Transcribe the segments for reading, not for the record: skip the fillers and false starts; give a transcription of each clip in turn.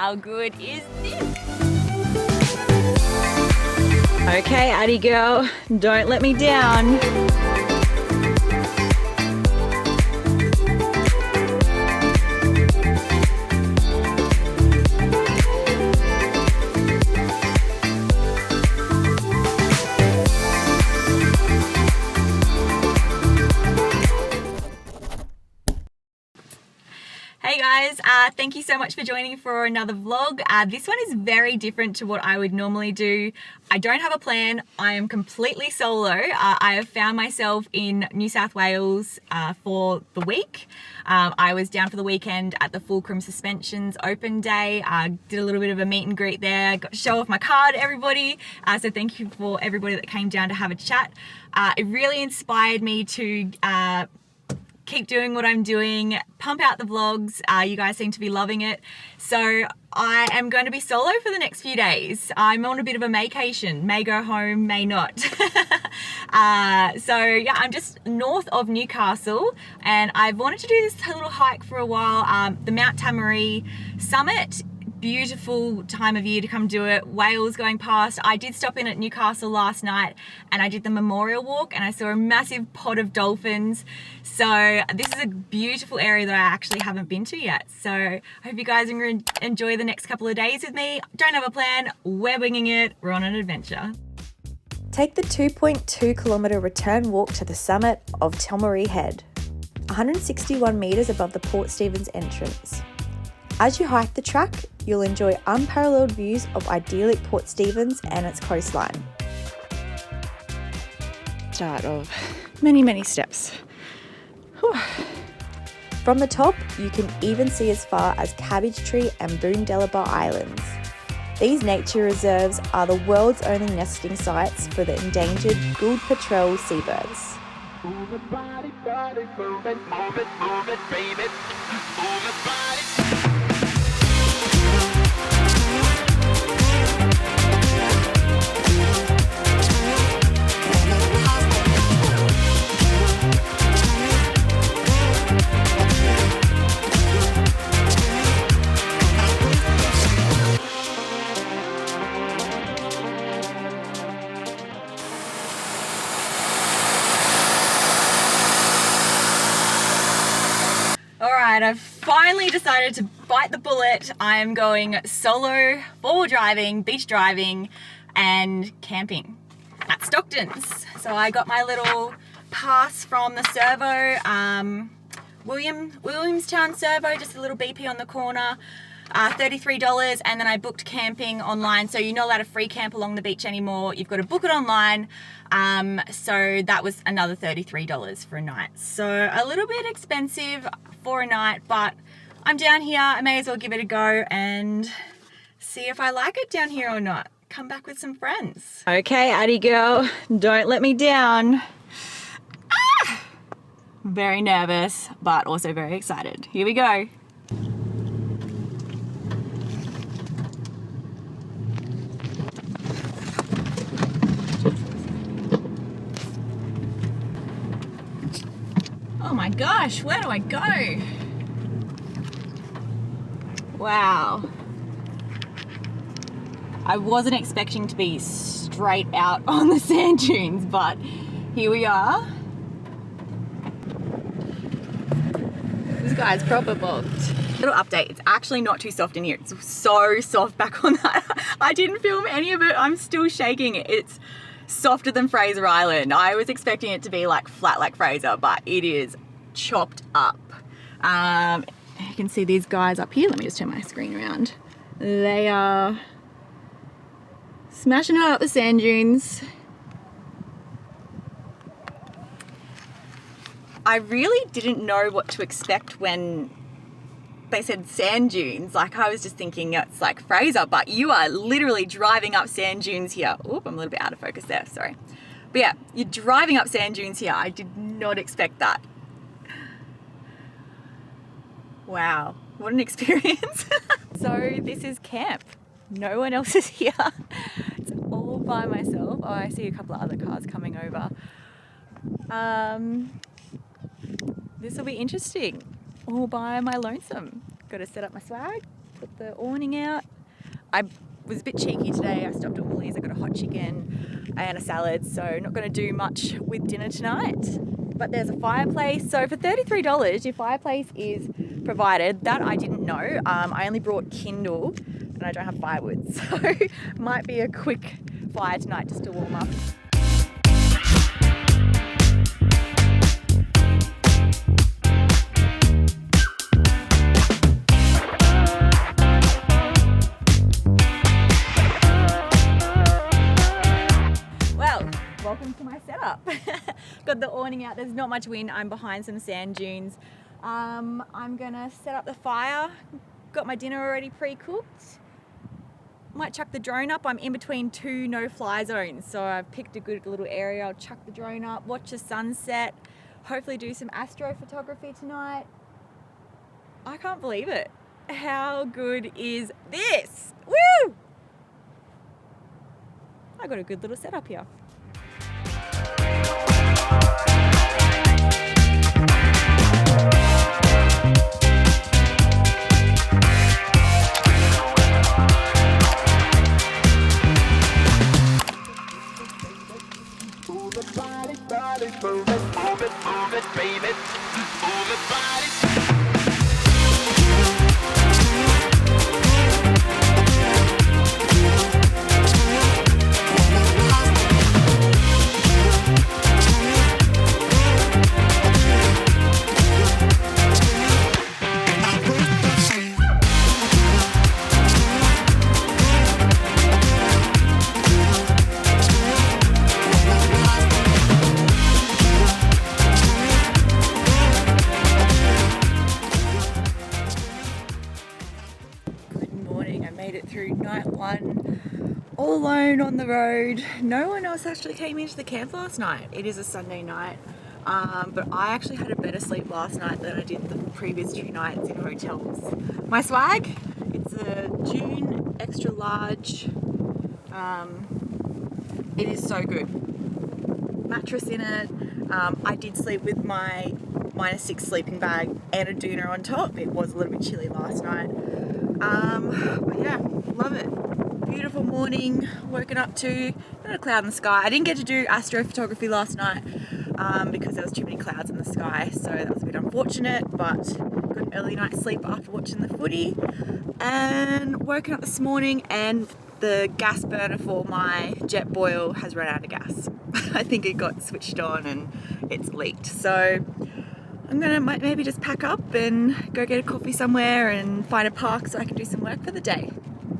How good is this? Okay, Addie girl, don't let me down. Hey guys, thank you so much for joining for another vlog. This one is very different to what I would normally do. I don't have a plan. I am completely solo. I have found myself in New South Wales for the week. I was down for the weekend at the Fulcrum Suspensions open day. Did a little bit of a meet and greet there. Got to show off my car to everybody. So thank you for everybody that came down to have a chat. It really inspired me to keep doing what I'm doing, pump out the vlogs. You guys seem to be loving it. So I am going to be solo for the next few days. I'm on a bit of a maycation, may go home, may not. So yeah, I'm just north of Newcastle and I've wanted to do this little hike for a while. The Mount Tomaree summit, beautiful time of year to come do it. Whales going past. I did stop in at Newcastle last night and I did the memorial walk and I saw a massive pod of dolphins. So this is a beautiful area that I actually haven't been to yet. So I hope you guys are going to enjoy the next couple of days with me. Don't have a plan. We're winging it. We're on an adventure. Take the 2.2 kilometre return walk to the summit of Tomaree Head, 161 metres above the Port Stephens entrance. As you hike the track, you'll enjoy unparalleled views of idyllic Port Stephens and its coastline. Start of many steps. Whew. From the top, you can even see as far as Cabbage Tree and Boondelaba Islands. These nature reserves are the world's only nesting sites for the endangered Gould petrel seabirds. Move it, body, move it, baby. Move it, body. I've finally decided to bite the bullet. I am going solo, four-wheel driving, beach driving, and camping at Stockton's. So I got my little pass from the servo, Williamstown servo, just a little BP on the corner, $33, and then I booked camping online. So you're not allowed to free camp along the beach anymore. You've got to book it online. So that was another $33 for a night. So a little bit expensive for a night, but I'm down here. I may as well give it a go and see if I like it down here or not. Come back with some friends. Okay, Addie girl, don't let me down. Very nervous, but also very excited. Here we go. Oh my gosh, where do I go? Wow. I wasn't expecting to be straight out on the sand dunes, but here we are. This guy's proper booked. Little update, it's actually not too soft in here. It's so soft back on that. I didn't film any of it. I'm still shaking it. It's softer than Fraser Island. I was expecting it to be like flat like Fraser, but it is chopped up. You can see these guys up here. Let me just turn my screen around. They are smashing it up the sand dunes. I really didn't know what to expect when they said sand dunes. Like I was just thinking it's like Fraser, but you are literally driving up sand dunes here. Oop, I'm a little bit out of focus there, sorry. But yeah, you're driving up sand dunes here. I did not expect that. Wow, what an experience. So this is camp. No one else is here. It's all by myself. Oh, I see a couple of other cars coming over. This will be interesting. All by my lonesome. Got to set up my swag. Put the awning out. I was a bit cheeky today. I stopped at Woolies. I got a hot chicken and a salad, so not going to do much with dinner tonight. But there's a fireplace. So for $33, your fireplace is provided. That I didn't know. I only brought Kindle and I don't have firewood, so might be a quick fire tonight just to warm up. Welcome to my setup. Got the awning out. There's not much wind. I'm behind some sand dunes. I'm gonna set up the fire. Got my dinner already pre-cooked. Might chuck the drone up. I'm in between two no-fly zones, so I've picked a good little area. I'll chuck the drone up, watch the sunset, hopefully do some astrophotography tonight. I can't believe it. How good is this? Woo! I got a good little setup here. Move it, baby. Move it, body. Through night one, all alone on the road. No one else actually came into the camp last night. It is a Sunday night, but I actually had a better sleep last night than I did the previous 2 nights in hotels. My swag, it's a June extra large. It is so good. Mattress in it. I did sleep with my -6 sleeping bag and a doona on top. It was a little bit chilly last night. But yeah, love it. Beautiful morning, woken up to not a cloud in the sky. I didn't get to do astrophotography last night because there was too many clouds in the sky, so that was a bit unfortunate, but got an early night's sleep after watching the footy and woken up this morning and the gas burner for my jet boil has run out of gas. I think it got switched on and it's leaked. So I'm gonna maybe just pack up and go get a coffee somewhere and find a park so I can do some work for the day.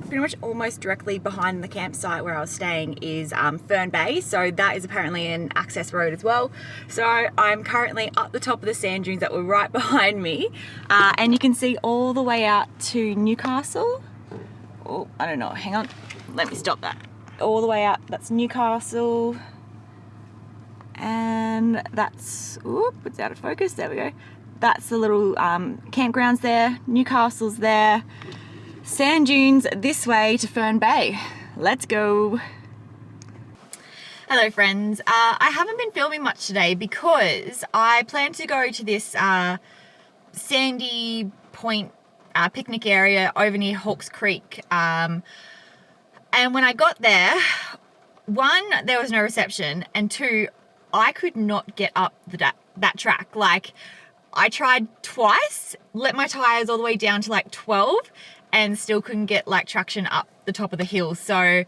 Pretty much almost directly behind the campsite where I was staying is Fern Bay, so that is apparently an access road as well. So I'm currently up the top of the sand dunes that were right behind me, and you can see all the way out to Newcastle. Oh, I don't know, hang on, let me stop that. All the way out, that's Newcastle. And that's, oop, it's out of focus, there we go. That's the little campgrounds there, Newcastle's there. Sand dunes this way to Fern Bay. Let's go. Hello friends, I haven't been filming much today because I plan to go to this sandy point picnic area over near Hawkes Creek. And when I got there, 1, there was no reception, and 2, I could not get up that track. Like, I tried twice, let my tires all the way down to like 12 and still couldn't get like traction up the top of the hill. So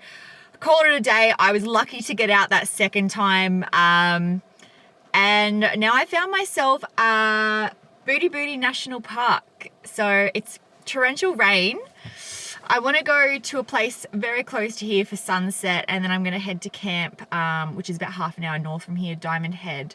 called it a day. I was lucky to get out that second time. And now I found myself Booty Booty National Park. So it's torrential rain. I want to go to a place very close to here for sunset, and then I'm going to head to camp, which is about half an hour north from here, Diamond Head.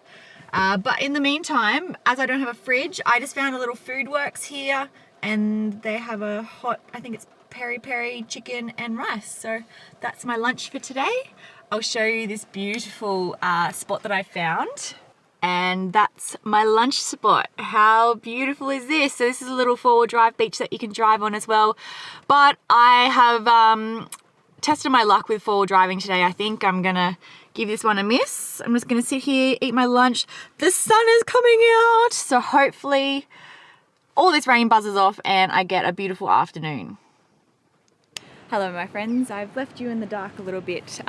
But in the meantime, as I don't have a fridge, I just found a little Food Works here, and they have a hot, I think it's peri-peri chicken and rice. So that's my lunch for today. I'll show you this beautiful spot that I found. And that's my lunch spot. How beautiful is this? So this is a little 4-wheel drive beach that you can drive on as well. But I have tested my luck with 4-wheel driving today. I think I'm gonna give this one a miss. I'm just gonna sit here, eat my lunch. The sun is coming out, so hopefully all this rain buzzes off and I get a beautiful afternoon. Hello my friends, I've left you in the dark a little bit.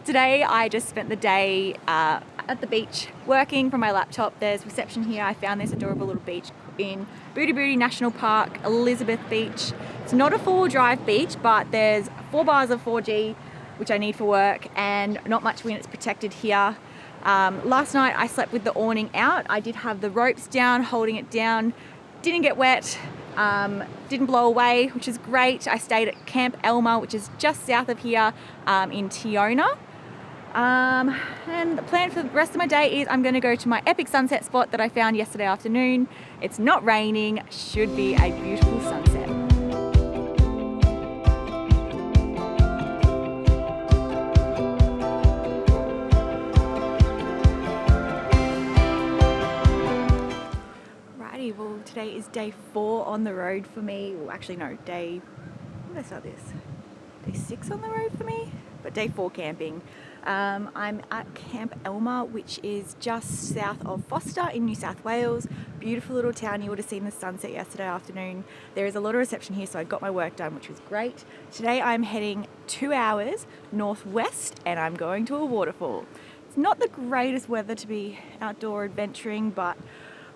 Today I just spent the day at the beach working from my laptop. There's reception here. I found this adorable little beach in Booty National Park, Elizabeth Beach. It's not a 4-wheel drive beach, but there's 4 bars of 4G, which I need for work, and not much wind. It's protected here. Last night I slept with the awning out. I did have the ropes down, holding it down. Didn't get wet, didn't blow away, which is great. I stayed at Camp Elymbra, which is just south of here in Tiona. And the plan for the rest of my day is I'm going to go to my epic sunset spot that I found yesterday afternoon. It's not raining, should be a beautiful sunset. Well, today is day 4 on the road for me. Well, actually no, when did I start this? Day 6 on the road for me, but day 4 camping. I'm at Camp Elymbra, which is just south of Foster in New South Wales. Beautiful little town. You would have seen the sunset yesterday afternoon. There is a lot of reception here, so I got my work done, which was great. Today I'm heading 2 hours northwest and I'm going to a waterfall. It's not the greatest weather to be outdoor adventuring, but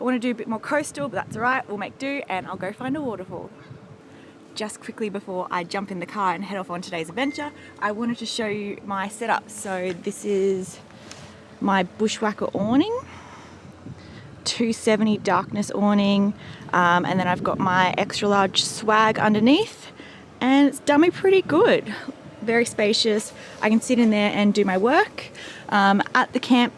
I want to do a bit more coastal, but that's alright, we'll make do, and I'll go find a waterfall. Just quickly before I jump in the car and head off on today's adventure, I wanted to show you my setup. So this is my bushwhacker awning, 270 darkness awning, and then I've got my extra large swag underneath, and it's done me pretty good. Very spacious. I can sit in there and do my work. At the camp,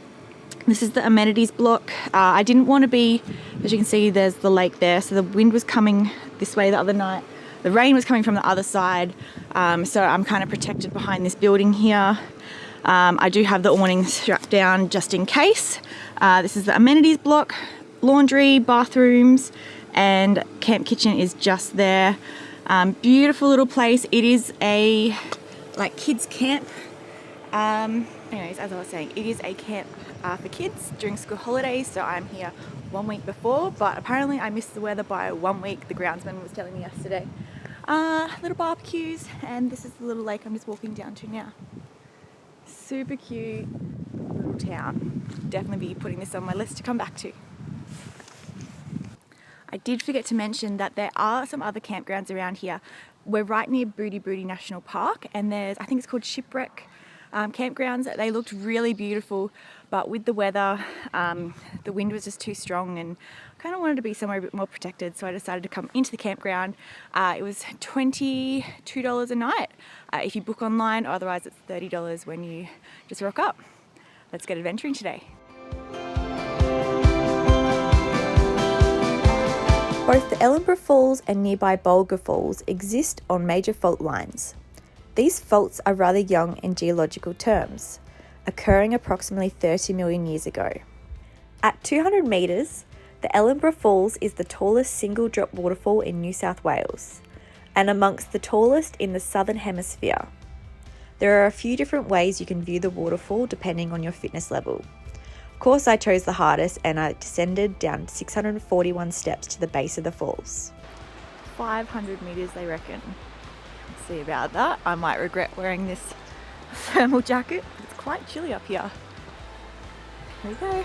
this is the amenities block. I didn't want to be, as you can see, there's the lake there. So the wind was coming this way the other night. The rain was coming from the other side. So I'm kind of protected behind this building here. I do have the awning strapped down just in case. This is the amenities block, laundry, bathrooms, and camp kitchen is just there. Beautiful little place. It is a kids camp. Anyways, as I was saying, it is a camp for kids during school holidays, so I'm here 1 week before, but apparently I missed the weather by 1 week, the groundsman was telling me yesterday. Little barbecues, and this is the little lake I'm just walking down to now. Super cute little town. Definitely be putting this on my list to come back to. I did forget to mention that there are some other campgrounds around here. We're right near Booty National Park, and there's, I think it's called Shipwreck campgrounds. They looked really beautiful, but with the weather, the wind was just too strong, and I kind of wanted to be somewhere a bit more protected, so I decided to come into the campground. It was $22 a night if you book online, otherwise it's $30 when you just rock up. Let's get adventuring today. Both the Elymbra Falls and nearby Bulga Falls exist on major fault lines. These faults are rather young in geological terms, occurring approximately 30 million years ago. At 200 metres, the Elymbra Falls is the tallest single drop waterfall in New South Wales, and amongst the tallest in the Southern Hemisphere. There are a few different ways you can view the waterfall depending on your fitness level. Of course, I chose the hardest and I descended down 641 steps to the base of the falls. 500 metres they reckon. See about that. I might regret wearing this thermal jacket. It's quite chilly up here. Here we go.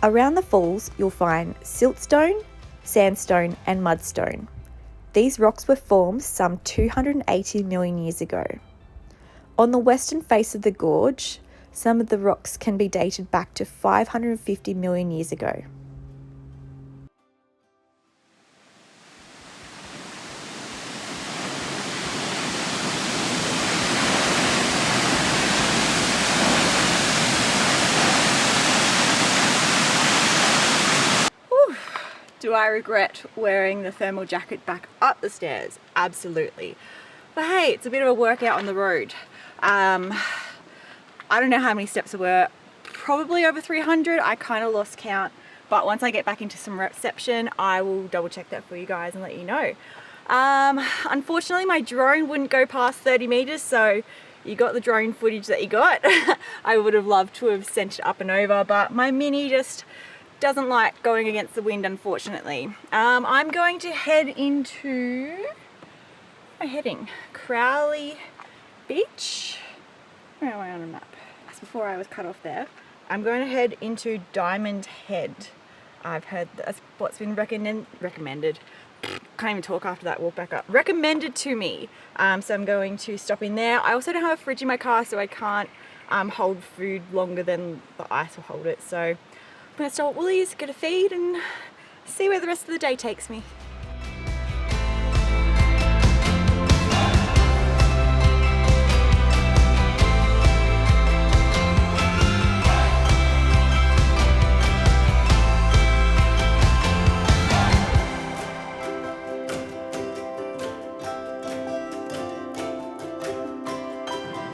Around the falls, you'll find siltstone, sandstone, and mudstone. These rocks were formed some 280 million years ago. On the western face of the gorge, some of the rocks can be dated back to 550 million years ago. Do I regret wearing the thermal jacket back up the stairs? Absolutely. But hey, it's a bit of a workout on the road. I don't know how many steps there were, probably over 300. I kind of lost count but once I get back into some reception, I will double check that for you guys and let you know. Unfortunately, my drone wouldn't go past 30 meters, so you got the drone footage that you got. I would have loved to have sent it up and over, but my Mini just doesn't like going against the wind, unfortunately. I'm going to head into, where am I heading? Crowley Beach? Where am I on a map? That's before I was cut off there. I'm going to head into Diamond Head. I've heard that's what's been recommended. Can't even talk after that, walk back up. Recommended to me. So I'm going to stop in there. I also don't have a fridge in my car, so I can't hold food longer than the ice will hold it. So I'm going to stop at Woolies, get a feed and see where the rest of the day takes me.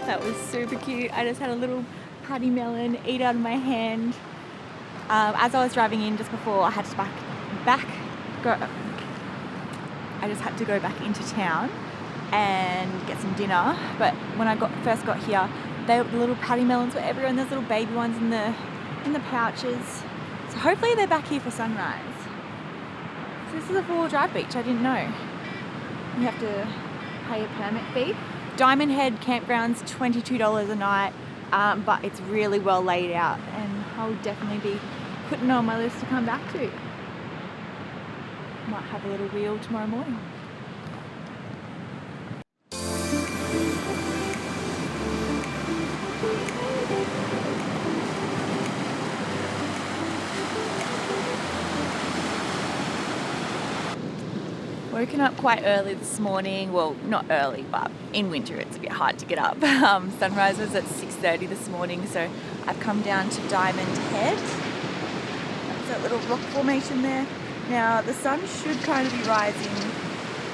That was super cute. I just had a little patty melon eat out of my hand. As I was driving in just before, I had to I just had to go back into town and get some dinner. But when I first got here, the little patty melons were everywhere, and there's little baby ones in the pouches. So hopefully they're back here for sunrise. So this is a 4-wheel drive beach. I didn't know. You have to pay a permit fee. Diamond Head campground's $22 a night, but it's really well laid out, and I'll definitely be putting it on my list to come back to. Might have a little wheel tomorrow morning. Woken up quite early this morning. Well, not early, but in winter it's a bit hard to get up. Sunrise was at 6:30 this morning, so I've come down to Diamond Head. That's that little rock formation there. Now the sun should kind of be rising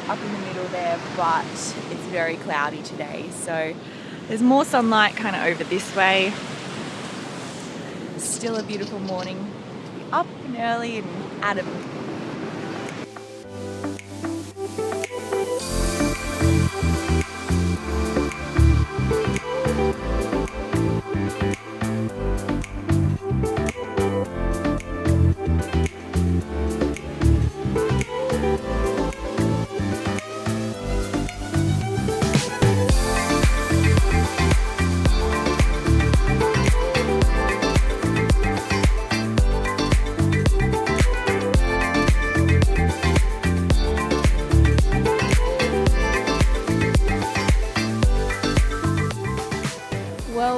up in the middle there, but it's very cloudy today, so there's more sunlight kind of over this way. Still a beautiful morning to be up and early and out of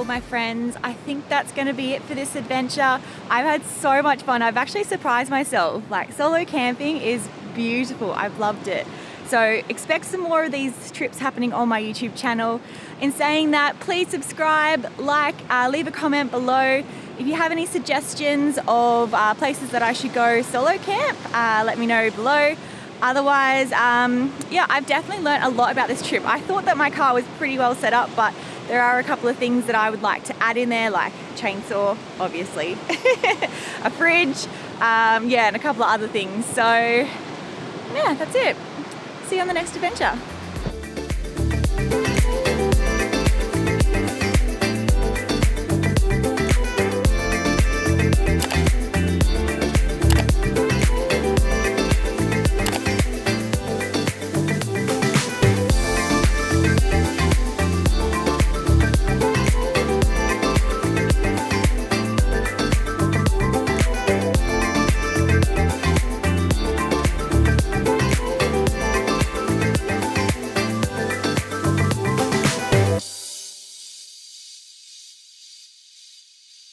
my friends, I think that's going to be it for this adventure. I've had so much fun. I've actually surprised myself. Like, solo camping is beautiful. I've loved it. So expect some more of these trips happening on my YouTube channel. In saying that, please subscribe, like, leave a comment below. If you have any suggestions of places that I should go solo camp, let me know below. Otherwise, yeah, I've definitely learned a lot about this trip. I thought that my car was pretty well set up, but there are a couple of things that I would like to add in there, like a chainsaw, obviously, a fridge, yeah, and a couple of other things. So, yeah, that's it. See you on the next adventure.